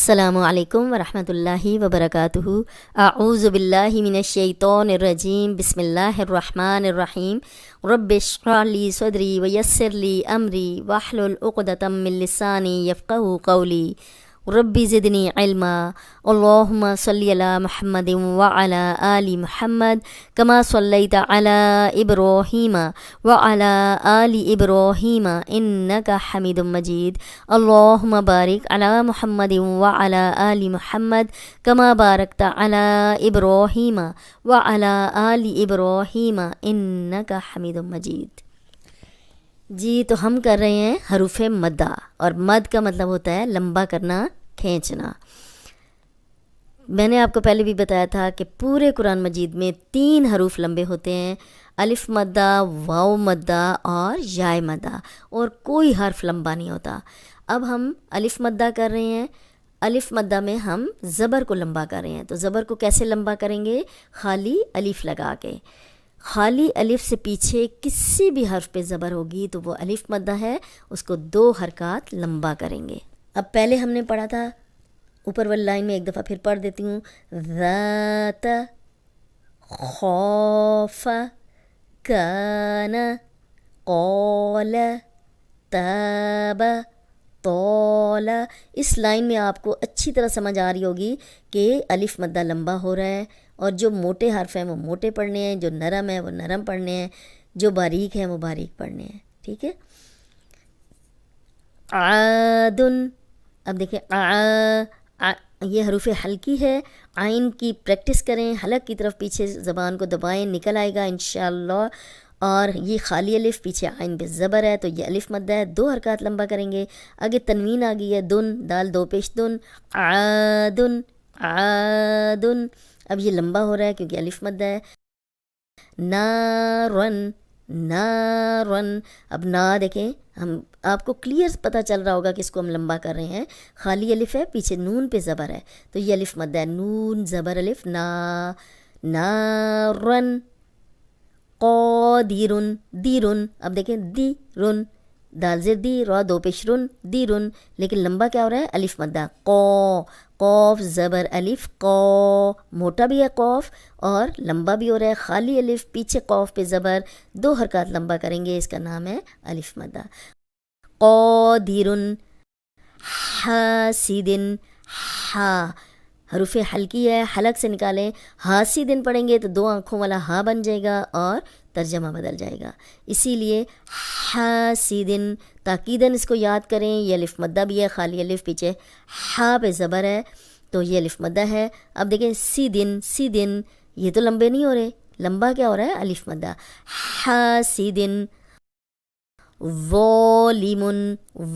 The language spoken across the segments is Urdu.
السلام علیکم ورحمۃ اللہ وبرکاتہ۔ اعوذ باللہ من الشیطان الرجیم، بسم اللہ الرحمن الرحیم۔ رب اشرح لی صدری ویسر لی امری واحلل عقدۃ من لسانی یفقہوا قولی، رب زدنی علما۔ اللہم صلی علی محمد وعلی آل محمد کما صلیت علی ابراہیم وعلی آل ابراہیم انک حمید مجید۔ اللہم بارک علی محمد وعلی آل محمد کما بارکت علی ابراہیم وعلی آل ابراہیم انک حمید مجید۔ جی تو ہم کر رہے ہیں حروف مدہ، اور مد کا مطلب ہوتا ہے لمبا کرنا، کھینچنا۔ میں نے آپ کو پہلے بھی بتایا تھا کہ پورے قرآن مجید میں 3 حروف لمبے ہوتے ہیں، الف مدہ، واو مدہ اور یائے مدہ، اور کوئی حرف لمبا نہیں ہوتا۔ اب ہم الف مدہ کر رہے ہیں۔ الف مدہ میں ہم زبر کو لمبا کر رہے ہیں، تو زبر کو کیسے لمبا کریں گے؟ خالی الف لگا کے۔ خالی الف سے پیچھے کسی بھی حرف پہ زبر ہوگی تو وہ الف مدہ ہے، اس کو 2 حرکات لمبا کریں گے۔ اب پہلے ہم نے پڑھا تھا، اوپر والی لائن میں ایک دفعہ پھر پڑھ دیتی ہوں، ذات، خوف، کان، قول، تاب، طول۔ اس لائن میں آپ کو اچھی طرح سمجھ آ رہی ہوگی کہ الف مدہ لمبا ہو رہا ہے، اور جو موٹے حرف ہیں وہ موٹے پڑھنے ہیں، جو نرم ہیں وہ نرم پڑھنے ہیں، جو باریک ہیں وہ باریک پڑھنے ہیں، ٹھیک ہے۔ عادن، اب دیکھیں یہ حروف حلقی ہے، عین کی پریکٹس کریں، حلق کی طرف پیچھے زبان کو دبائیں، نکل آئے گا انشاءاللہ۔ اور یہ خالی الف، پیچھے عین پہ زبر ہے تو یہ الف مدہ ہے، 2 حرکات لمبا کریں گے۔ آگے تنوین آ گئی ہے، دن، دال 2 پیش دن، عادن، عادن۔ اب یہ لمبا ہو رہا ہے کیونکہ الف مدہ ہے۔ نارن، نارن۔ اب نا دیکھیں، ہم آپ کو کلیئر پتہ چل رہا ہوگا کہ اس کو ہم لمبا کر رہے ہیں۔ خالی الف ہے، پیچھے نون پہ زبر ہے تو یہ الف مدہ ہے، نون زبر الف، نا، نارن۔ قادرن، دیرن۔ اب دیکھیں دیرن، دال زیر دی، را 2 پیش رن، دیرن، لیکن لمبا کیا ہو رہا ہے؟ الف مدہ، قو، قوف زبر الف، قو، موٹا بھی ہے قوف اور لمبا بھی ہو رہا ہے، خالی الف، پیچھے قوف پہ زبر، 2 حرکات لمبا کریں گے، اس کا نام ہے الف مدہ۔ قادرن، حاسدن، ہا حروف حلقی ہے، حلق سے نکالیں، حاسدن پڑھیں گے تو 2 آنکھوں والا ہا بن جائے گا اور ترجمہ بدل جائے گا، اسی لیے حاسدن۔ تاکیدن اس کو یاد کریں، یہ الف مدہ بھی ہے، خالی الف، پیچھے ہا پہ زبر ہے تو یہ الف مدہ ہے۔ اب دیکھیں سیدن، سیدن، یہ تو لمبے نہیں ہو رہے، لمبا کیا ہو رہا ہے؟ الف مدہ، حاسدن۔ ظالمن،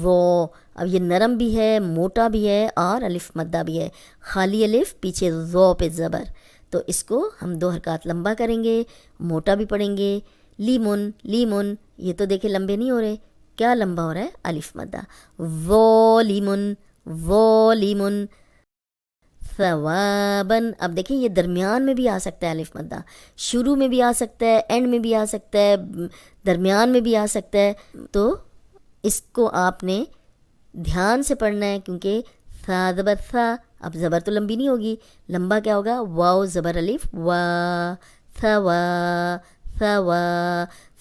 وہ، اب یہ نرم بھی ہے، موٹا بھی ہے اور الف مدہ بھی ہے، خالی الف، پیچھے ذو پہ زبر، تو اس کو ہم 2 حرکات لمبا کریں گے، موٹا بھی پڑھیں گے۔ لیمن، لیمن، یہ تو دیکھیں لمبے نہیں ہو رہے، کیا لمبا ہو رہا ہے؟ الف مدہ۔ ظالمن، ظالمن۔ ثوابن، اب دیکھیں یہ درمیان میں بھی آ سکتا ہے الف مدہ، شروع میں بھی آ سکتا ہے، اینڈ میں بھی آ سکتا ہے، درمیان میں بھی آ سکتا ہے، تو اس کو آپ نے دھیان سے پڑھنا ہے کیونکہ ثا زبر ثا، اب زبر تو لمبی نہیں ہوگی، لمبا کیا ہوگا؟ واو زبر الف، وا، ثوا، ثوا۔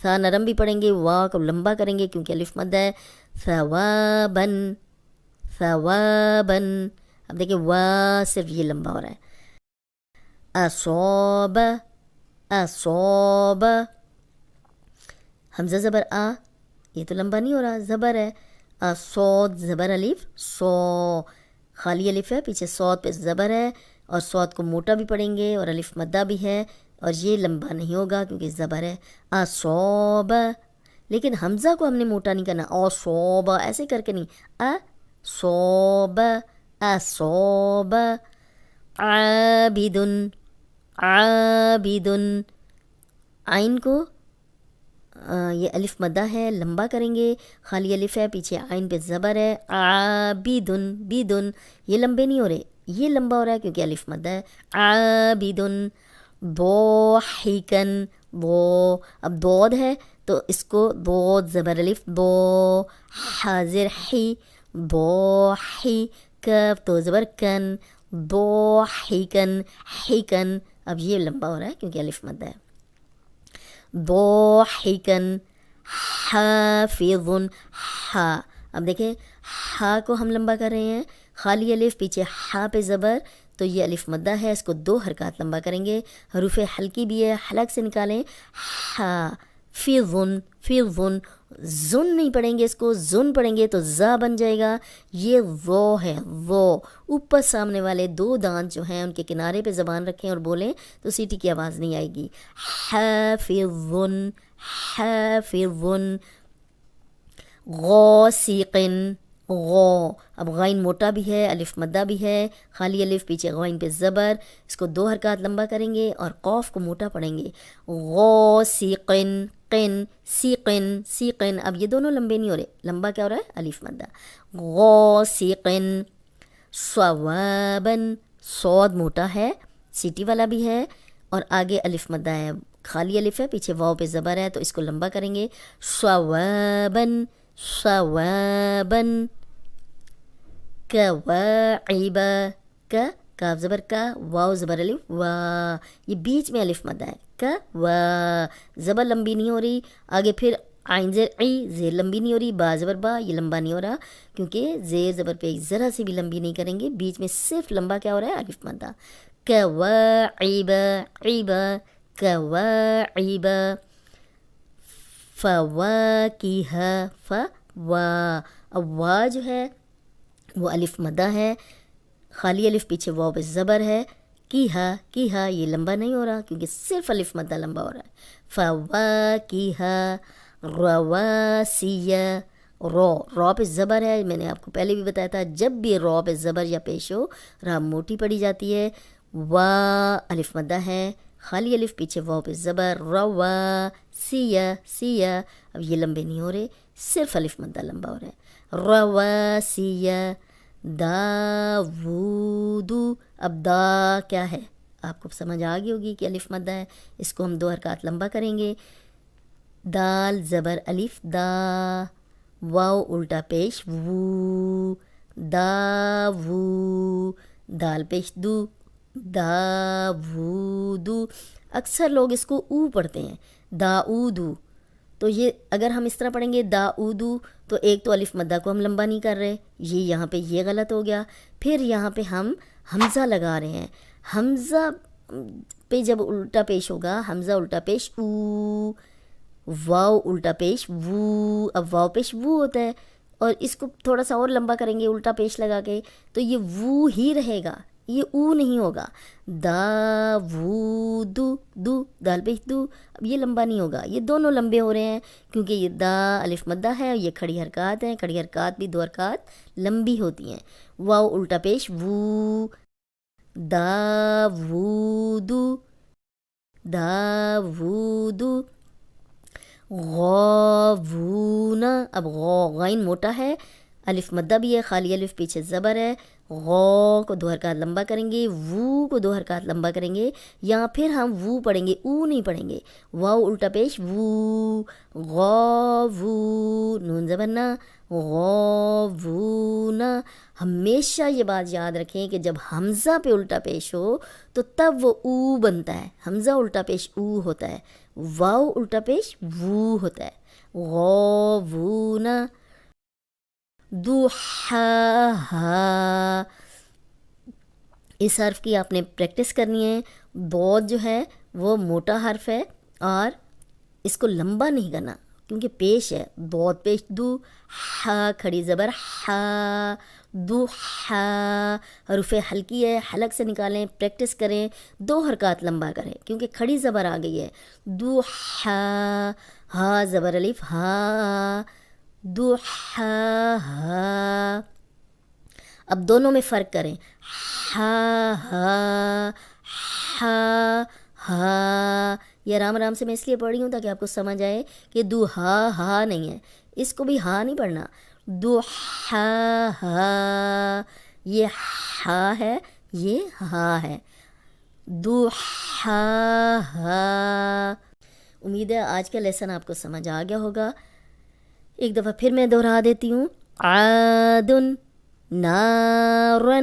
ثا نرم بھی پڑھیں گے، وا کو لمبا کریں گے کیونکہ الف مدہ ہے، ثوابن، ثوابن۔ اب دیکھیں وا صرف یہ لمبا ہو رہا ہے۔ اصوب، اصوب، حمزہ زبر آ، یہ تو لمبا نہیں ہو رہا، زبر ہے۔ صوت زبر الف، سو، خالی الف ہے، پیچھے صوت پہ زبر ہے اور صوت کو موٹا بھی پڑھیں گے اور الف مدہ بھی ہے، اور یہ لمبا نہیں ہوگا کیونکہ زبر ہے۔ اصوب، لیکن حمزہ کو ہم نے موٹا نہیں کرنا، اصوب ایسے کر کے نہیں، اصوب، اصوب۔ عابدن، عابدن، عین کو یہ الف مدہ ہے، لمبا کریں گے، خالی الف ہے، پیچھے عین پہ زبر ہے، عابدن، بیدن، یہ لمبے نہیں ہو رہے، یہ لمبا ہو رہا ہے کیونکہ الف مدہ ہے، عابدن۔ ضاحکن، ضو، اب ضاد ہے تو اس کو ضاد زبر الف، ضو، حاضر حی، ضاحی، کف تو زبر کن، ضاحکن حکن، اب یہ لمبا ہو رہا ہے کیونکہ الف مد ہے، ضاحکن حافظ ہا، اب دیکھیں ہا کو ہم لمبا کر رہے ہیں، خالی الف پیچھے ہا پہ زبر، تو یہ الف مدہ ہے، اس کو 2 حرکات لمبا کریں گے، حروف حلقی بھی ہے، حلق سے نکالیں، ہا فیضن فیضن، زن نہیں پڑھیں گے، اس کو زن پڑھیں گے تو زا بن جائے گا، یہ ذو ہے ذو، اوپر سامنے والے 2 دانت جو ہیں ان کے کنارے پہ زبان رکھیں اور بولیں تو سیٹی کی آواز نہیں آئے گی، حافظن حافظن، غاسقن غو، اب غائن موٹا بھی ہے، الف مدہ بھی ہے، خالی الف پیچھے غائن پہ زبر، اس کو 2 حرکات لمبا کریں گے اور قوف کو موٹا پڑھیں گے، غاسقن قن سیقن سیقن، اب یہ دونوں لمبے نہیں ہو رہے، لمبا کیا ہو رہا ہے الف مدہ، غاسقن صوابن، صاد موٹا ہے، سیٹی والا بھی ہے اور آگے الف مدہ ہے، خالی الف ہے پیچھے واو پہ زبر ہے تو اس کو لمبا کریں گے، صوابن صوابن، کواعب کا، کاف زبر کا، واو زبر الف وا، یہ بیچ میں الف مدہ ہے، کا وا، زبر لمبی نہیں ہو رہی، آگے پھر عین زیر عی، زیر لمبی نہیں ہو رہی، با زبر با، یہ لمبا نہیں ہو رہا کیونکہ زیر زبر پہ ذرا سی بھی لمبی نہیں کریں گے، بیچ میں صرف لمبا کیا ہو رہا ہے الف مدہ، کواعب عیب کواعب، فواکہ فوا، اب وا جو ہے وہ الف مدہ ہے، خالی الف پیچھے واو پہ زبر ہے، کیہا کیہا، یہ لمبا نہیں ہو رہا کیونکہ صرف الف مدہ لمبا ہو رہا ہے، فواکہ، رواسیہ، رو پہ زبر ہے، میں نے آپ کو پہلے بھی بتایا تھا جب بھی رو پہ زبر یا پیش ہو را موٹی پڑی جاتی ہے، وا الف مدہ ہے، خالی الف پیچھے واو پہ زبر، روا سیہ سیہ، اب یہ لمبے نہیں ہو رہے، صرف الف مدہ لمبا ہو رہا ہے، رواسیہ، داوود، اب دا کیا ہے آپ کو سمجھ آ گئی ہوگی کہ الف مدہ ہے، اس کو ہم 2 حرکات لمبا کریں گے، دال زبر الف دا، واو الٹا پیش وو، داوو، دال پیش دو، داوودو، اکثر لوگ اس کو او پڑھتے ہیں، داؤدو، تو یہ اگر ہم اس طرح پڑھیں گے داؤدو تو ایک تو الف مدہ کو ہم لمبا نہیں کر رہے، یہ یہاں پہ یہ غلط ہو گیا، پھر یہاں پہ ہم حمزہ لگا رہے ہیں، حمزہ پہ جب الٹا پیش ہوگا، حمزہ الٹا پیش او، واو الٹا پیش وو، اب واو پیش وو ہوتا ہے اور اس کو تھوڑا سا اور لمبا کریں گے الٹا پیش لگا کے تو یہ وو ہی رہے گا، یہ او نہیں ہوگا، دا وو دو دو، دال پیش دو، اب یہ لمبا نہیں ہوگا، یہ دونوں لمبے ہو رہے ہیں کیونکہ یہ دا الف مدہ ہے اور یہ کھڑی حرکات ہیں، کھڑی حرکات بھی 2 حرکات لمبی ہوتی ہیں، واو الٹا پیش وو، دا وو دو دا وو دو، غاوون، اب غائن موٹا ہے، الف مدہ بھی ہے، خالی الف پیچھے زبر ہے، غو کو 2 حرکات لمبا کریں گے، وو کو 2 حرکات لمبا کریں گے، یہاں پھر ہم وو پڑھیں گے، او نہیں پڑھیں گے، واو الٹا پیش وو، غاوو، نون زبرنا غاوون، ہمیشہ یہ بات یاد رکھیں کہ جب حمزہ پہ الٹا پیش ہو تو تب وہ او بنتا ہے، حمزہ الٹا پیش او ہوتا ہے، واو الٹا پیش وو ہوتا ہے، غاوون، دوحاہا، اس حرف کی آپ نے پریکٹس کرنی ہے، ضاد جو ہے وہ موٹا حرف ہے اور اس کو لمبا نہیں کرنا کیونکہ پیش ہے، ضاد پیش دو، ہا کھڑی زبر ہا، دوحا، حروف حلقی ہے، حلق سے نکالیں، پریکٹس کریں، 2 حرکات لمبا کریں کیونکہ کھڑی زبر آ گئی ہے، دوحا، ہا زبر الف ہا، دوحا ہا، اب دونوں میں فرق کریں، ہا ہا ہا ہا، یہ آرام سے میں اس لیے پڑھ رہی ہوں تاکہ آپ کو سمجھ آئے کہ دو ہا نہیں ہے، اس کو بھی ہا نہیں پڑھنا، دو ہا، یہ ہا ہے یہ ہا ہے، دو ہا۔ امید ہے آج کا لیسن آپ کو سمجھ آ گیا ہوگا، ایک دفعہ پھر میں دہرا دیتی ہوں، عادن، نارا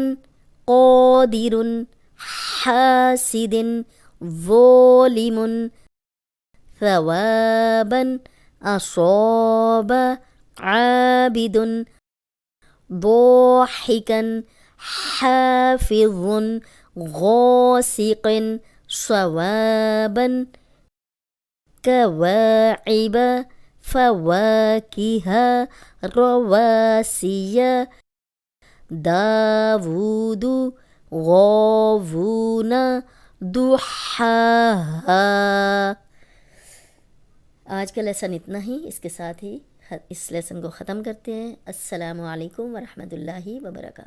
قادر حاسد ظالم ثوابا أصاب عابد ضاحكا حافظ غاسق صوابا كواعب فواكه رواسي داود غاوون ضحاها۔ آج کا لیسن اتنا ہی، اس کے ساتھ ہی اس لیسن کو ختم کرتے ہیں۔ السلام علیکم ورحمۃ اللہ وبرکاتہ۔